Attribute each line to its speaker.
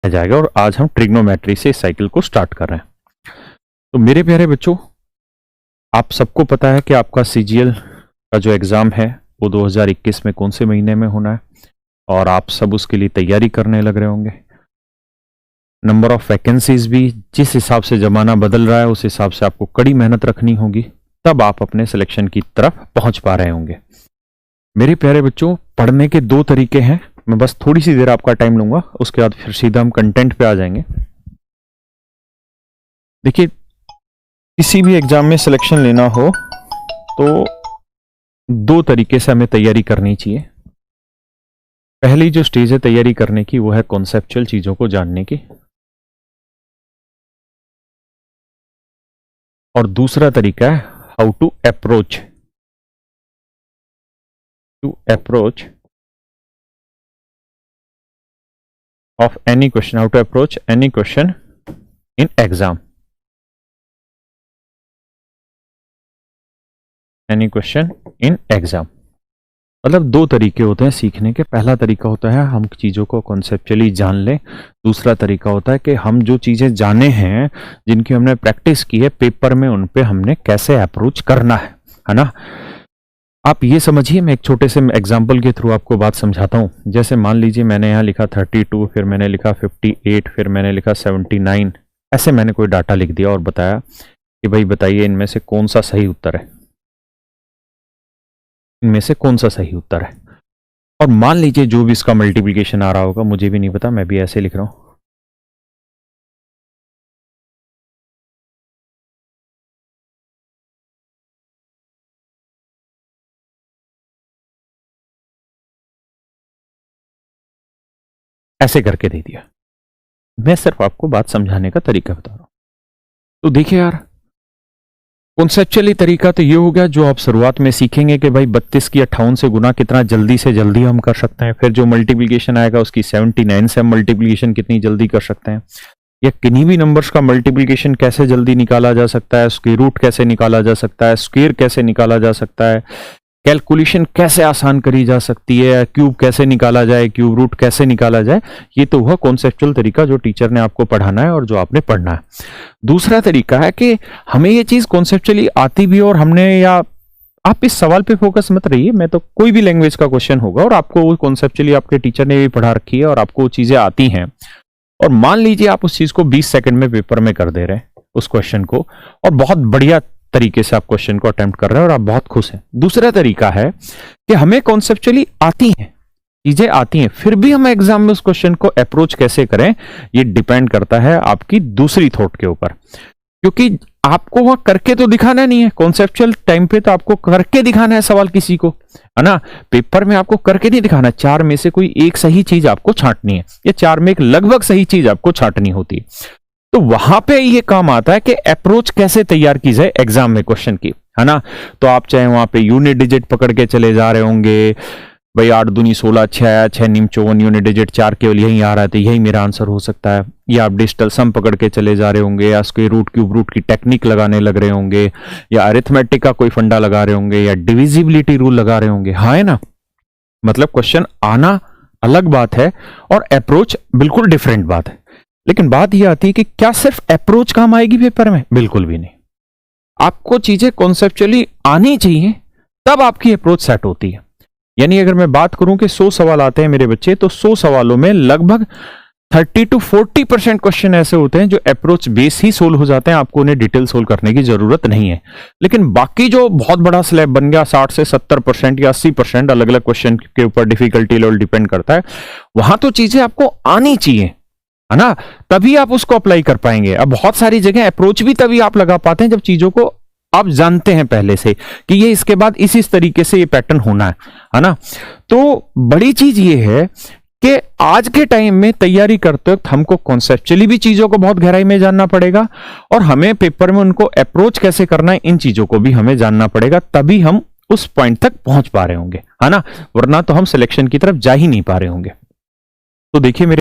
Speaker 1: जाएगा और आज हम ट्रिग्नोमेट्री से इस साइकिल को स्टार्ट कर रहे हैं। तो मेरे प्यारे बच्चों, आप सबको पता है कि आपका सीजीएल का जो एग्ज़ाम है वो 2021 में कौन से महीने में होना है और आप सब उसके लिए तैयारी करने लग रहे होंगे। नंबर ऑफ वैकेंसीज भी जिस हिसाब से ज़माना बदल रहा है उस हिसाब से आपको कड़ी मेहनत रखनी होगी, तब आप अपने सिलेक्शन की तरफ पहुंच पा रहे होंगे। मेरे प्यारे बच्चों, पढ़ने के दो तरीके हैं। मैं बस थोड़ी सी देर आपका टाइम लूंगा, उसके बाद फिर सीधा हम कंटेंट पे आ जाएंगे। देखिए, किसी भी एग्जाम में सिलेक्शन लेना हो तो दो तरीके से हमें तैयारी करनी चाहिए। पहली जो स्टेज है तैयारी करने की वो है कॉन्सेप्चुअल चीजों को जानने की, और दूसरा तरीका है how to approach of any question, how to approach any question in exam, मतलब दो तरीके होते हैं सीखने के। पहला तरीका होता है हम चीज़ों को कॉन्सेप्चुअली जान लें। दूसरा तरीका होता है कि हम जो चीज़ें जाने हैं, जिनकी हमने प्रैक्टिस की है पेपर में, उन पे हमने कैसे अप्रोच करना है ना। आप ये समझिए, मैं एक छोटे से एग्जाम्पल के थ्रू आपको बात समझाता हूँ। जैसे मान लीजिए मैंने यहाँ लिखा 32, फिर मैंने लिखा 58, फिर मैंने लिखा 79, ऐसे मैंने कोई डाटा लिख दिया और बताया कि भाई बताइए इनमें से कौन सा सही उत्तर है, इनमें से कौन सा सही उत्तर है। और मान लीजिए जो भी इसका मल्टीप्लिकेशन आ रहा होगा, मुझे भी नहीं पता, मैं भी ऐसे लिख रहा हूँ। ऐसे करके दे दिया। मैं सिर्फ आपको बात समझाने का तरीका बता रहा हूं। तो देखिए यार, कॉन्सेप्चुअली तरीका तो ये हो गया जो आप शुरुआत में सीखेंगे कि भाई 32 की 58 से गुना कितना जल्दी से जल्दी हम कर सकते हैं। फिर जो मल्टीप्लिकेशन आएगा उसकी 79 से हम मल्टीप्लिकेशन कितनी जल्दी कर सकते हैं, या किन्हीं भी नंबर्स का मल्टीप्लिकेशन कैसे जल्दी निकाला जा सकता है, स्क्वायर रूट कैसे निकाला जा सकता है, स्क्वायर कैसे निकाला जा सकता है, कैलकुलेशन कैसे आसान करी जा सकती है, क्यूब कैसे निकाला जाए, क्यूब रूट कैसे निकाला जाए। ये तो हुआ कॉन्सेप्चुअल तरीका जो टीचर ने आपको पढ़ाना है और जो आपने पढ़ना है। दूसरा तरीका है कि हमें ये चीज कॉन्सेप्चुअली आती भी और हमने, या आप इस सवाल पे फोकस मत रहिए, मैं तो कोई भी लैंग्वेज का क्वेश्चन होगा और आपको वो कॉन्सेप्चुअली आपके टीचर ने भी पढ़ा रखी है और आपको वो चीजें आती हैं, और मान लीजिए आप उस चीज को 20 सेकंड में पेपर में कर दे रहे हैं उस क्वेश्चन को, और बहुत बढ़िया तरीके से आप क्वेश्चन को अटेम्प्ट कर रहे हैं और आप बहुत खुश हैं। दूसरा तरीका है कि हमें कॉन्सेप्चुअली आती हैं, चीजें आती हैं, फिर भी हम एग्जाम में उस क्वेश्चन को अप्रोच कैसे करें, ये डिपेंड करता है आपकी दूसरी थॉट के ऊपर। क्योंकि आपको वहां करके तो दिखाना नहीं है, कॉन्सेप्चुअल टाइम पे तो आपको करके दिखाना है सवाल किसी को, है ना। पेपर में आपको करके नहीं दिखाना, चार में से कोई एक सही चीज आपको छांटनी है, या चार में एक लगभग सही चीज आपको छांटनी होती है। तो वहां पे ये काम आता है कि अप्रोच कैसे तैयार की जाए एग्जाम में क्वेश्चन की, है ना। तो आप चाहे वहां पे यूनिट डिजिट पकड़ के चले जा रहे होंगे, भाई 8 दूनी 16, 6 आया, 6 नीम 54, यूनिट डिजिट 4 केवल यही आ रहा है तो यही मेरा आंसर हो सकता है, या आप डिजिटल सम पकड़ के चले जा रहे होंगे, या स्क्वायर रूट क्यूब रूट की टेक्निक लगाने लग रहे होंगे, या अरिथमेटिक का कोई फंडा लगा रहे होंगे, या डिविजिबिलिटी रूल लगा रहे होंगे, हाँ है ना। मतलब क्वेश्चन आना अलग बात है और अप्रोच बिल्कुल डिफरेंट बात है। लेकिन बात यह आती है कि क्या सिर्फ अप्रोच काम आएगी पेपर में? बिल्कुल भी नहीं। आपको चीजें कॉन्सेप्चुअली आनी चाहिए, तब आपकी अप्रोच सेट होती है। यानी अगर मैं बात करूं कि 100 सवाल आते हैं मेरे बच्चे, तो 100 सवालों में लगभग 30 to 40% क्वेश्चन ऐसे होते हैं जो अप्रोच बेस ही सोल्व हो जाते हैं, आपको उन्हें डिटेल सोल्व करने की जरूरत नहीं है। लेकिन बाकी जो बहुत बड़ा स्लैब बन गया, 60 से 70% या 80%, अलग अलग क्वेश्चन के ऊपर डिफिकल्टी लेवल डिपेंड करता है, वहां तो चीजें आपको आनी चाहिए, है ना, तभी आप उसको अप्लाई कर पाएंगे। अब बहुत सारी जगह अप्रोच भी तभी आप लगा पाते हैं जब चीजों को आप जानते हैं पहले से कि ये इसके बाद इस तरीके से ये पैटर्न होना है ना। तो बड़ी चीज ये है कि आज के टाइम में तैयारी करते वक्त हमको कॉन्सेप्चुअली भी चीजों को बहुत गहराई में जानना पड़ेगा, और हमें पेपर में उनको अप्रोच कैसे करना है, इन चीजों को भी हमें जानना पड़ेगा, तभी हम उस पॉइंट तक पहुंच पा रहे होंगे, है ना। वरना तो हम सिलेक्शन की तरफ जा ही नहीं पा रहे होंगे। तो देखिए मेरे